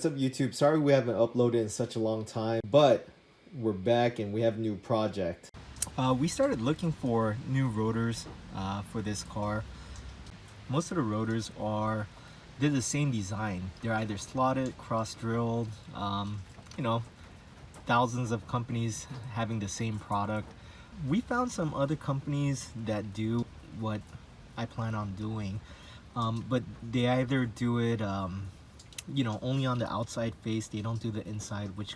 what's up YouTube? Sorry we haven't uploaded in such a long time, but we're back and we have a new project. We started looking for new rotors for this car. Most of the rotors they're the same design. They're either slotted, cross-drilled, you know, thousands of companies having the same product. We found some other companies that do what I plan on doing, but they either do it you know, only on the outside face. They don't do the inside, which,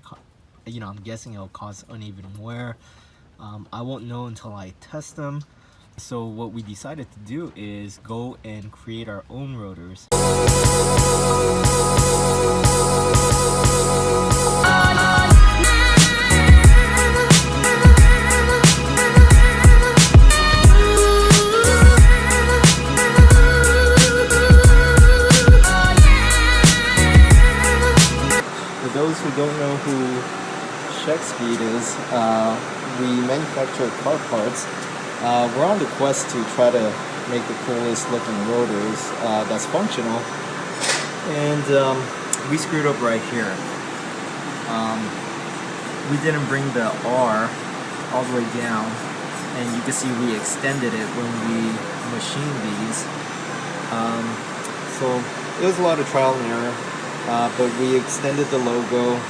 you know, I'm guessing it'll cause uneven wear. I won't know until I test them. So what we decided to do is go and create our own rotors. For those who don't know who Speed is, we manufacture car parts. We're on the quest to try to make the coolest looking rotors that's functional, and we screwed up right here. We didn't bring the R all the way down, and you can see we extended it when we machined these. So it was a lot of trial and error, but we extended the logo.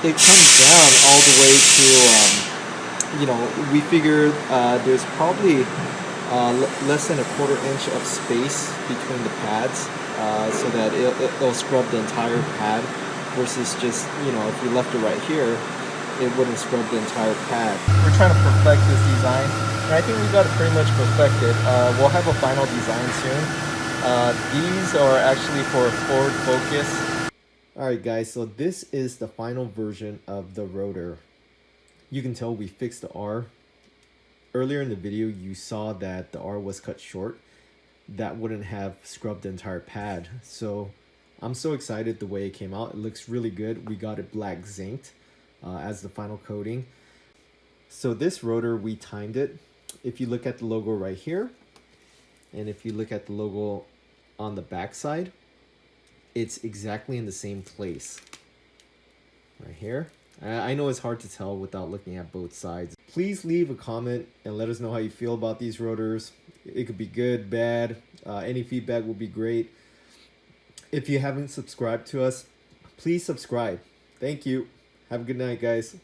It comes down all the way to, you know, we figured there's probably less than a quarter inch of space between the pads, so that it'll scrub the entire pad, versus just, you know, if we left it right here, it wouldn't scrub the entire pad. We're trying to perfect this design, and I think we got it pretty much perfected. We'll have a final design soon. These are actually for forward focus. Alright guys, so this is the final version of the rotor. You can tell we fixed the R. Earlier in the video you saw that the R was cut short. That wouldn't have scrubbed the entire pad. So I'm so excited the way it came out. It looks really good. We got it black zinced as the final coating. So this rotor, we timed it. If you look at the logo right here, and if you look at the logo on the back side, it's exactly in the same place right here. I know it's hard to tell without looking at both sides. Please leave a comment and let us know how you feel about these rotors. It could be good, bad, any feedback will be great. If you haven't subscribed to us, please subscribe. Thank you. Have a good night, guys.